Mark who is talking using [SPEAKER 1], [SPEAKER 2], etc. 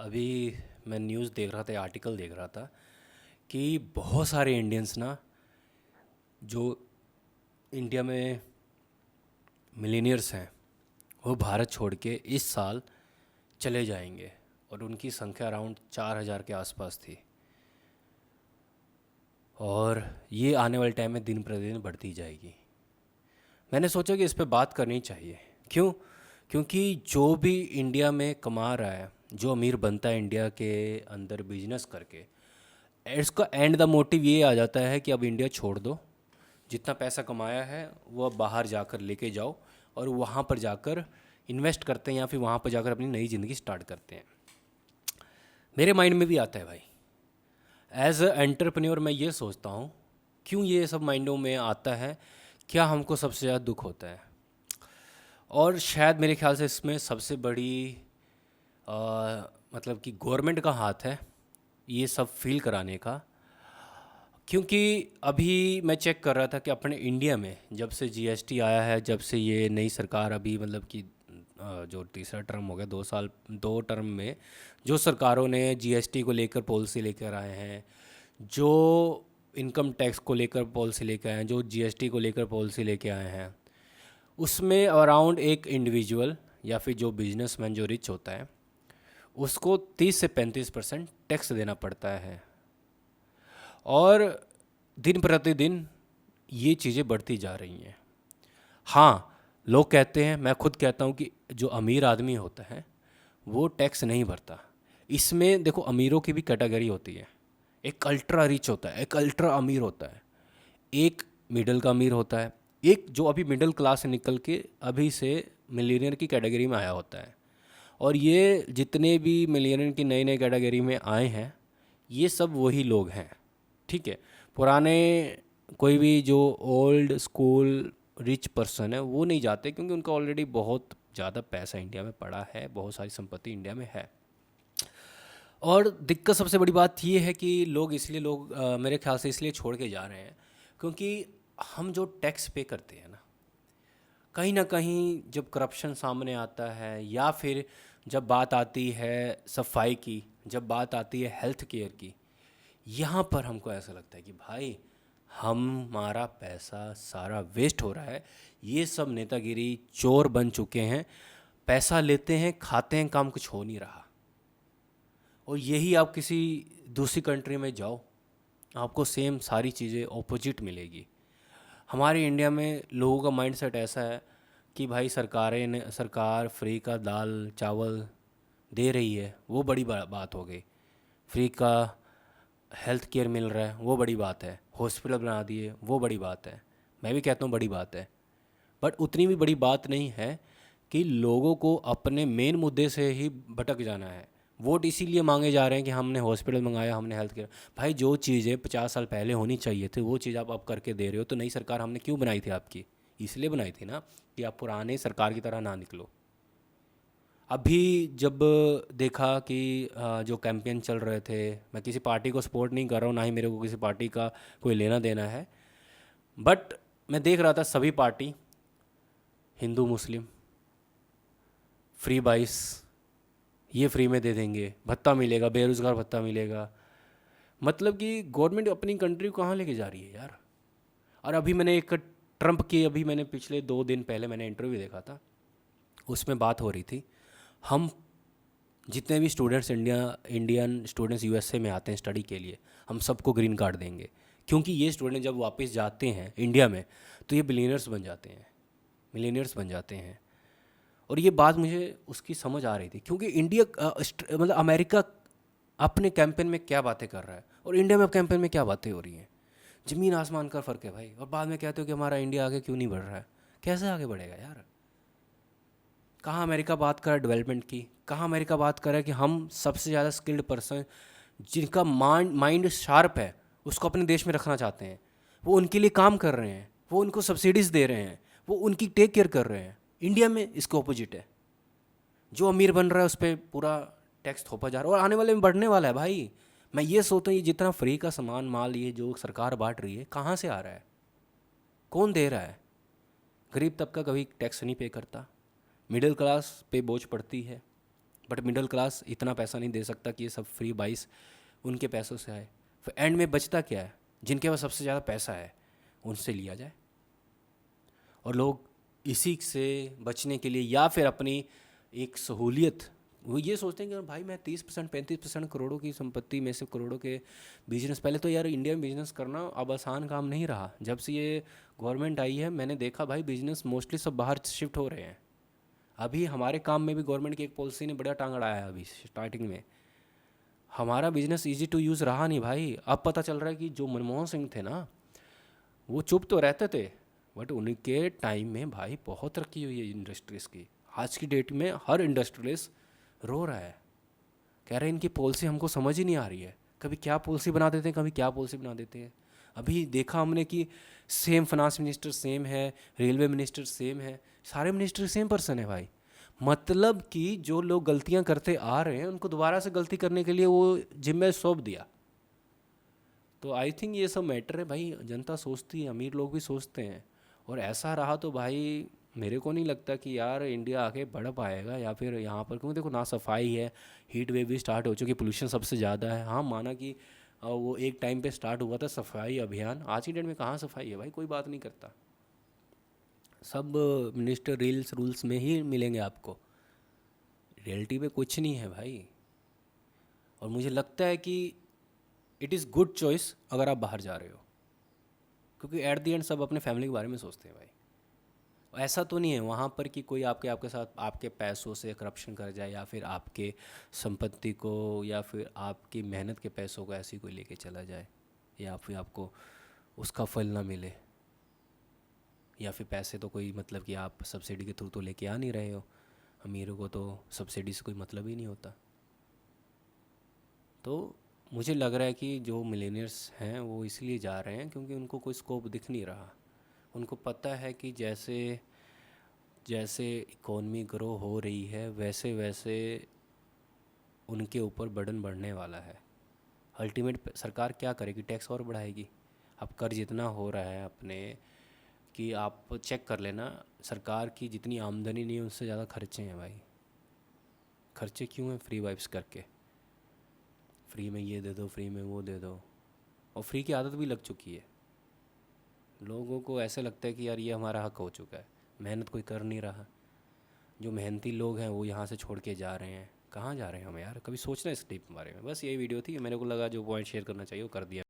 [SPEAKER 1] अभी मैं न्यूज़ देख रहा था, आर्टिकल देख रहा था कि बहुत सारे इंडियंस ना जो इंडिया में मिलीनियर्स हैं वो भारत छोड़ के इस साल चले जाएंगे। और उनकी संख्या अराउंड 4,000 के आसपास थी। और ये आने वाले टाइम में दिन प्रतिदिन बढ़ती जाएगी। मैंने सोचा कि इस पे बात करनी चाहिए। क्यों? क्योंकि जो भी इंडिया में कमा रहा है, जो अमीर बनता है इंडिया के अंदर बिजनेस करके, इसका एंड द मोटिव ये आ जाता है कि अब इंडिया छोड़ दो, जितना पैसा कमाया है वो अब बाहर जाकर लेके जाओ और वहाँ पर जाकर इन्वेस्ट करते हैं या फिर वहाँ पर जाकर अपनी नई ज़िंदगी स्टार्ट करते हैं। मेरे माइंड में भी आता है भाई। एज अ एंटरप्रेन्योर मैं ये सोचता हूँ, क्यों ये सब माइंडों में आता है, क्या हमको सबसे ज़्यादा दुख होता है। और शायद मेरे ख्याल से इसमें सबसे बड़ी मतलब कि गवर्नमेंट का हाथ है ये सब फील कराने का। क्योंकि अभी मैं चेक कर रहा था कि अपने इंडिया में जब से जीएसटी आया है, जब से ये नई सरकार अभी मतलब कि जो तीसरा टर्म हो गया, 2 साल 2 टर्म में जो सरकारों ने जीएसटी को लेकर पॉलिसी लेकर आए हैं, जो इनकम टैक्स को लेकर पॉलिसी लेकर आए हैं, जो जीएसटी को लेकर पॉलिसी लेके आए हैं, उसमें अराउंड एक इंडिविजुअल या फिर जो बिजनेसमैन जो रिच होता है उसको 30 से 35% टैक्स देना पड़ता है। और दिन प्रतिदिन ये चीज़ें बढ़ती जा रही हैं। हाँ, लोग कहते हैं, मैं खुद कहता हूँ कि जो अमीर आदमी होता है वो टैक्स नहीं भरता। इसमें देखो, अमीरों की भी कैटेगरी होती है। एक अल्ट्रा रिच होता है, एक अल्ट्रा अमीर होता है, एक मिडिल का अमीर होता है, एक जो अभी मिडिल क्लास से निकल के अभी से मिलीनियर की कैटेगरी में आया होता है। और ये जितने भी मिलीनियर की नई नई कैटेगरी में आए हैं ये सब वही लोग हैं। ठीक है, पुराने कोई भी जो ओल्ड स्कूल रिच पर्सन है वो नहीं जाते, क्योंकि उनका ऑलरेडी बहुत ज़्यादा पैसा इंडिया में पड़ा है, बहुत सारी संपत्ति इंडिया में है। और दिक्कत सबसे बड़ी बात ये है कि लोग मेरे ख्याल से इसलिए छोड़ के जा रहे हैं क्योंकि हम जो टैक्स पे करते हैं ना कहीं जब करप्शन सामने आता है, या फिर जब बात आती है सफाई की, जब बात आती है हेल्थ केयर की, यहाँ पर हमको ऐसा लगता है कि भाई हमारा पैसा सारा वेस्ट हो रहा है। ये सब नेतागिरी चोर बन चुके हैं, पैसा लेते हैं, खाते हैं, काम कुछ हो नहीं रहा। और यही आप किसी दूसरी कंट्री में जाओ, आपको सेम सारी चीज़ें ऑपोजिट मिलेगी। हमारे इंडिया में लोगों का माइंडसेट ऐसा है कि भाई सरकार फ्री का दाल चावल दे रही है, वो बड़ी बात हो गई। फ्री का हेल्थ केयर मिल रहा है, वो बड़ी बात है। हॉस्पिटल बना दिए, वो बड़ी बात है। मैं भी कहता हूँ बड़ी बात है, बट उतनी भी बड़ी बात नहीं है कि लोगों को अपने मेन मुद्दे से ही भटक जाना है। वोट इसीलिए मांगे जा रहे हैं कि हमने हॉस्पिटल मंगाया, हमने हेल्थ केयर। भाई जो चीज़ें 50 साल पहले होनी चाहिए थी वो चीज़ आप अब करके दे रहे हो। तो नई सरकार हमने क्यों बनाई थी आपकी? इसलिए बनाई थी ना कि आप पुराने सरकार की तरह ना निकलो। अभी जब देखा कि जो कैंपेन चल रहे थे, मैं किसी पार्टी को सपोर्ट नहीं कर रहा हूँ, ना ही मेरे को किसी पार्टी का कोई लेना देना है, बट मैं देख रहा था सभी पार्टी, हिंदू मुस्लिम, फ्री बाइस, ये फ्री में दे देंगे, भत्ता मिलेगा, बेरोज़गार भत्ता मिलेगा। मतलब कि गवर्नमेंट अपनी कंट्री को कहाँ लेके जा रही है यार। और अभी मैंने एक ट्रंप की, अभी मैंने पिछले 2 दिन पहले मैंने इंटरव्यू देखा था, उसमें बात हो रही थी, हम जितने भी स्टूडेंट्स इंडियन स्टूडेंट्स यूएसए में आते हैं स्टडी के लिए, हम सबको ग्रीन कार्ड देंगे। क्योंकि ये स्टूडेंट जब वापस जाते हैं इंडिया में तो ये बिलियनर्स बन जाते हैं, मिलीनियर्स बन जाते हैं। और ये बात मुझे उसकी समझ आ रही थी, क्योंकि इंडिया मतलब अमेरिका अपने कैंपेन में क्या बातें कर रहा है और इंडिया में कैंपेन में क्या बातें हो रही हैं, ज़मीन आसमान का फ़र्क है भाई। और बाद में कहते हो कि हमारा इंडिया आगे क्यों नहीं बढ़ रहा है। कैसे आगे बढ़ेगा यार? कहाँ अमेरिका बात कर रहा है डेवलपमेंट की, कहाँ अमेरिका बात कर रहा है कि हम सबसे ज़्यादा स्किल्ड पर्सन जिनका माइंड शार्प है उसको अपने देश में रखना चाहते हैं, वो उनके लिए काम कर रहे हैं, वो उनको सब्सिडीज़ दे रहे हैं, वो उनकी टेक केयर कर रहे हैं। इंडिया में इसके ऑपोजिट है। जो अमीर बन रहा है उस पर पूरा टैक्स थोपा जा रहा है और आने वाले में बढ़ने वाला है भाई। मैं ये सोचता हूँ ये जितना फ्री का सामान माल ये जो सरकार बांट रही है कहाँ से आ रहा है, कौन दे रहा है? गरीब तबका कभी टैक्स नहीं पे करता, मिडिल क्लास पे बोझ पड़ती है, बट मिडिल क्लास इतना पैसा नहीं दे सकता कि ये सब फ्री बाइस उनके पैसों से आए। फिर एंड में बचता क्या है? जिनके पास सबसे ज़्यादा पैसा है उनसे लिया जाए। और लोग इसी से बचने के लिए या फिर अपनी एक सहूलियत, वो ये सोचते हैं कि भाई मैं 30% 35% करोड़ों की संपत्ति में से करोड़ों के बिजनेस, पहले तो यार इंडिया में बिजनेस करना अब आसान काम नहीं रहा। जब से ये गवर्नमेंट आई है मैंने देखा भाई बिजनेस मोस्टली सब बाहर शिफ्ट हो रहे हैं। अभी हमारे काम में भी गवर्नमेंट की एक पॉलिसी ने बड़ा टांग अड़ाया है। अभी स्टार्टिंग में हमारा बिजनेस इजी टू यूज़ रहा नहीं भाई। अब पता चल रहा है कि जो मनमोहन सिंह थे ना, वो चुप तो रहते थे बट उनके टाइम में भाई बहुत तरक्की हुई है इंडस्ट्रीज़ की। आज की डेट में हर इंडस्ट्रियलिस्ट रो रहा है, कह रहे हैं इनकी पॉलिसी हमको समझ ही नहीं आ रही है। कभी क्या पॉलिसी बना देते हैं, कभी क्या पॉलिसी बना देते हैं। अभी देखा हमने कि सेम फाइनेंस मिनिस्टर सेम है, रेलवे मिनिस्टर सेम है, सारे मिनिस्टर सेम पर्सन है भाई। मतलब कि जो लोग गलतियां करते आ रहे हैं उनको दोबारा से गलती करने के लिए वो जिम्मे सौंप दिया। तो आई थिंक ये सब मैटर है भाई। जनता सोचती है, अमीर लोग भी सोचते हैं, और ऐसा रहा तो भाई मेरे को नहीं लगता कि यार इंडिया आगे बढ़ पाएगा। या फिर यहाँ पर क्योंकि देखो ना सफाई है, हीट वेव भी स्टार्ट हो चुकी है, पोल्यूशन सबसे ज़्यादा है। हाँ माना कि वो एक टाइम पे स्टार्ट हुआ था सफाई अभियान, आज की डेट में कहाँ सफाई है भाई, कोई बात नहीं करता। सब मिनिस्टर रील्स रूल्स में ही मिलेंगे आपको, रियलिटी में कुछ नहीं है भाई। और मुझे लगता है कि इट इज़ गुड चॉइस अगर आप बाहर जा रहे हो, क्योंकि एट दी एंड सब अपने फैमिली के बारे में सोचते हैं भाई। ऐसा तो नहीं है वहाँ पर कि कोई आपके आपके साथ आपके पैसों से करप्शन कर जाए, या फिर आपके संपत्ति को या फिर आपकी मेहनत के पैसों को ऐसे ही कोई लेके चला जाए, या फिर आपको उसका फल ना मिले। या फिर पैसे तो कोई मतलब कि आप सब्सिडी के थ्रू तो लेके आ नहीं रहे हो, अमीरों को तो सब्सिडी से कोई मतलब ही नहीं होता। तो मुझे लग रहा है कि जो मिलेनियर्स हैं वो इसलिए जा रहे हैं क्योंकि उनको कोई स्कोप दिख नहीं रहा। उनको पता है कि जैसे जैसे इकॉनमी ग्रो हो रही है वैसे वैसे उनके ऊपर बर्डन बढ़ने वाला है। अल्टीमेट सरकार क्या करेगी? टैक्स और बढ़ाएगी। अब कर्ज इतना हो रहा है अपने कि आप चेक कर लेना, सरकार की जितनी आमदनी नहीं है उससे ज़्यादा खर्चे हैं भाई। खर्चे क्यों हैं? फ्री वाइप्स करके, फ्री में ये दे दो, फ्री में वो दे दो, और फ्री की आदत भी लग चुकी है। लोगों को ऐसा लगता है कि यार ये हमारा हक हो चुका है, मेहनत कोई कर नहीं रहा। जो मेहनती लोग हैं वो यहाँ से छोड़ के जा रहे हैं। कहाँ जा रहे हैं हम यार? कभी सोचना इस टिप के बारे में। बस यही वीडियो थी, मेरे को लगा जो पॉइंट शेयर करना चाहिए वो कर दिया।